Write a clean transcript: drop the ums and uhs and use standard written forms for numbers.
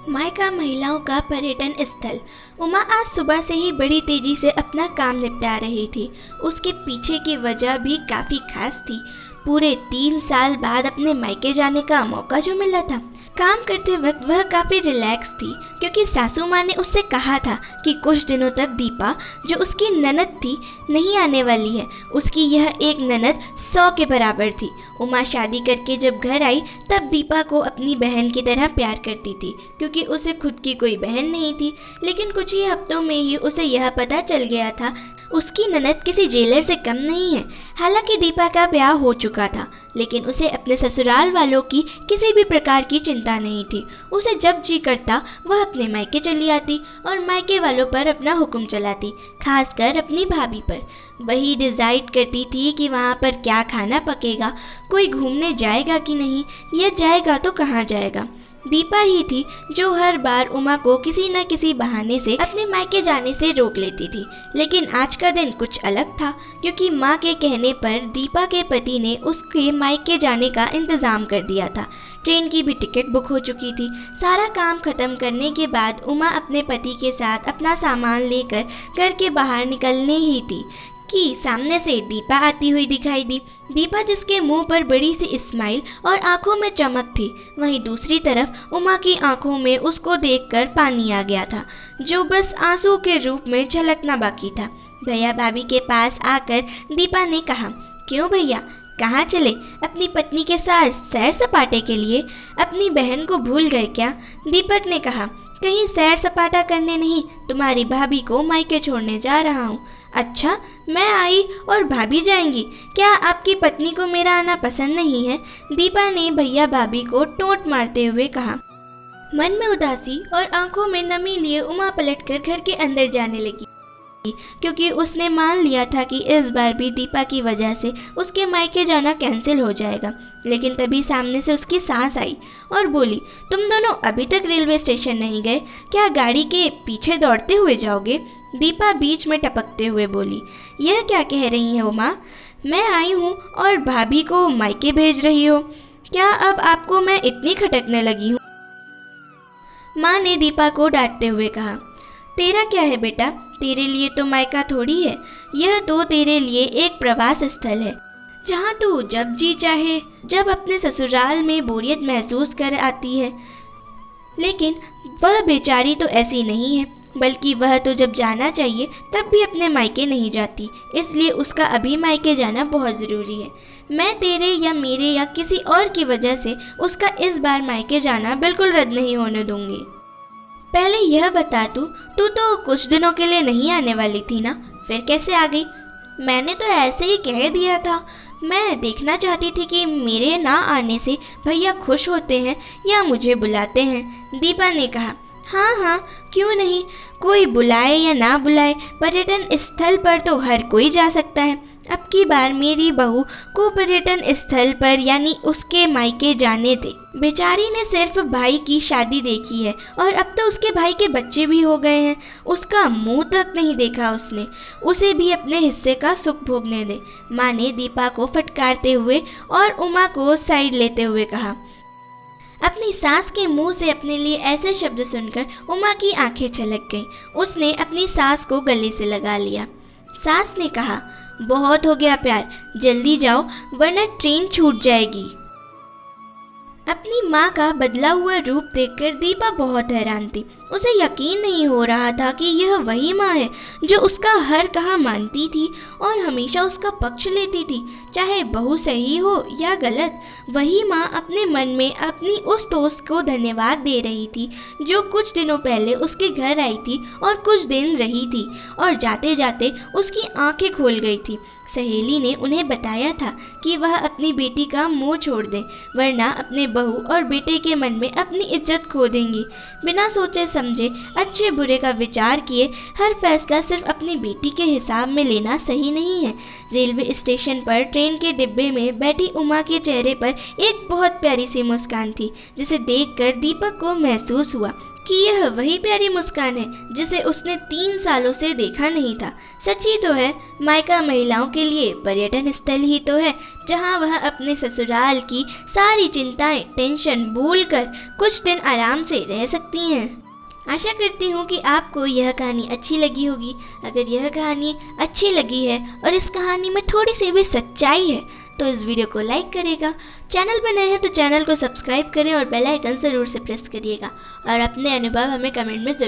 मायका महिलाओं का पर्यटन स्थल। उमा आज सुबह से ही बड़ी तेजी से अपना काम निपटा रही थी। उसके पीछे की वजह भी काफ़ी खास थी। पूरे 3 साल बाद अपने मायके जाने का मौका जो मिला था। काम करते वक्त वह काफ़ी रिलैक्स थी क्योंकि सासू माँ ने उससे कहा था कि कुछ दिनों तक दीपा जो उसकी ननद थी नहीं आने वाली है। उसकी यह एक ननद 100 के बराबर थी। उमा शादी करके जब घर आई तब दीपा को अपनी बहन की तरह प्यार करती थी क्योंकि उसे खुद की कोई बहन नहीं थी। लेकिन कुछ ही हफ्तों में ही उसे यह पता चल गया था उसकी ननद किसी जेलर से कम नहीं है। हालांकि दीपा का ब्याह हो चुका था लेकिन उसे अपने ससुराल वालों की किसी भी प्रकार की चिंता नहीं थी। उसे जब जी करता वह अपने मायके चली आती और मायके वालों पर अपना हुक्म चलाती, खासकर अपनी भाभी पर। वही डिसाइड करती थी कि वहाँ पर क्या खाना पकेगा, कोई घूमने जाएगा कि नहीं, या जाएगा तो कहाँ जाएगा। दीपा ही थी जो हर बार उमा को किसी न किसी बहाने से अपने मायके जाने से रोक लेती थी। लेकिन आज का दिन कुछ अलग था क्योंकि माँ के कहने पर दीपा के पति ने उसके मायके जाने का इंतज़ाम कर दिया था। ट्रेन की भी टिकट बुक हो चुकी थी। सारा काम खत्म करने के बाद उमा अपने पति के साथ अपना सामान लेकर घर के बाहर निकलने ही थी कि सामने से दीपा आती हुई दिखाई दी। दीपा जिसके मुंह पर बड़ी सी स्माइल और आंखों में चमक थी, वहीं दूसरी तरफ उमा की आंखों में उसको देखकर पानी आ गया था जो बस आंसू के रूप में झलकना बाकी था। भैया भाभी के पास आकर दीपा ने कहा, क्यों भैया, कहाँ चले? अपनी पत्नी के साथ सैर सपाटे के लिए? अपनी बहन को भूल गए क्या? दीपक ने कहा, कहीं सैर सपाटा करने नहीं, तुम्हारी भाभी को मायके छोड़ने जा रहा हूँ। अच्छा, मैं आई और भाभी जाएंगी? क्या आपकी पत्नी को मेरा आना पसंद नहीं है? दीपा ने भैया भाभी को टोंट मारते हुए कहा। मन में उदासी और आंखों में नमी लिए उमा पलटकर घर के अंदर जाने लगी क्योंकि उसने मान लिया था कि इस बार भी दीपा की वजह से उसके मायके जाना कैंसिल हो जाएगा। लेकिन तभी सामने से उसकी सास आई और बोली, तुम दोनों अभी तक रेलवे स्टेशन नहीं गए? क्या गाड़ी के पीछे दौड़ते हुए जाओगे? दीपा बीच में टपकते हुए बोली, यह क्या कह रही है उमा? मैं आई हूँ और भाभी को मायके भेज रही हो? क्या अब आपको मैं इतनी खटकने लगी हूँ? माँ ने दीपा को डांटते हुए कहा, तेरा क्या है बेटा, तेरे लिए तो मायका थोड़ी है, यह तो तेरे लिए एक प्रवास स्थल है जहाँ तू जब जी चाहे जब अपने ससुराल में बोरियत महसूस कर आती है। लेकिन वह बेचारी तो ऐसी नहीं है, बल्कि वह तो जब जाना चाहिए तब भी अपने मायके नहीं जाती, इसलिए उसका अभी मायके जाना बहुत ज़रूरी है। मैं तेरे या मेरे या किसी और की वजह से उसका इस बार मायके जाना बिल्कुल रद्द नहीं होने दूंगी। पहले यह बता, तू तो कुछ दिनों के लिए नहीं आने वाली थी ना, फिर कैसे आ गई? मैंने तो ऐसे ही कह दिया था। मैं देखना चाहती थी कि मेरे ना आने से भैया खुश होते हैं या मुझे बुलाते हैं। दीपा ने कहा, हाँ, क्यों नहीं, कोई बुलाए या ना बुलाए, पर्यटन स्थल पर तो हर कोई जा सकता है। अब की बार मेरी बहू को पर्यटन स्थल पर यानी उसके मायके जाने दे। बेचारी ने सिर्फ भाई की शादी देखी है और अब तो उसके भाई के बच्चे भी हो गए हैं। उसका मुंह तक नहीं देखा उसने। उसे भी अपने हिस्से का सुख भोगने दे। माँ ने दीपा को फटकारते हुए और उमा को साइड लेते हुए कहा। अपनी सास के मुंह से अपने लिए ऐसे शब्द सुनकर उमा की आंखें छलक गईं। उसने अपनी सास को गले से लगा लिया। सास ने कहा, बहुत हो गया प्यार, जल्दी जाओ वरना ट्रेन छूट जाएगी। अपनी माँ का बदला हुआ रूप देखकर दीपा बहुत हैरान थी। उसे यकीन नहीं हो रहा था कि यह वही माँ है जो उसका हर कहा मानती थी और हमेशा उसका पक्ष लेती थी, चाहे बहू सही हो या गलत। वही माँ अपने मन में अपनी उस दोस्त को धन्यवाद दे रही थी जो कुछ दिनों पहले उसके घर आई थी और कुछ दिन रही थी और जाते जाते उसकी आंखें खोल गई थी। सहेली ने उन्हें बताया था कि वह अपनी बेटी का मुंह छोड़ दें वरना अपने बहू और बेटे के मन में अपनी इज्जत खो देंगी। बिना सोचे समझे अच्छे बुरे का विचार किए हर फैसला सिर्फ अपनी बेटी के हिसाब में लेना सही नहीं है। रेलवे स्टेशन पर ट्रेन के डिब्बे में बैठी उमा के चेहरे पर एक बहुत प्यारी सी मुस्कान थी जिसे देखकर दीपक को महसूस हुआ कि यह वही प्यारी मुस्कान है जिसे उसने 3 सालों से देखा नहीं था। सच ही तो है, मायका महिलाओं के लिए पर्यटन स्थल ही तो है जहां वह अपने ससुराल की सारी चिंताएं, टेंशन भूलकर कुछ दिन आराम से रह सकती हैं। आशा करती हूँ कि आपको यह कहानी अच्छी लगी होगी। अगर यह कहानी अच्छी लगी है और इस कहानी में थोड़ी सी भी सच्चाई है तो इस वीडियो को लाइक करेगा। चैनल पर नए हैं तो चैनल को सब्सक्राइब करें और बेल आइकन ज़रूर से प्रेस करिएगा और अपने अनुभव हमें कमेंट में ज़रूर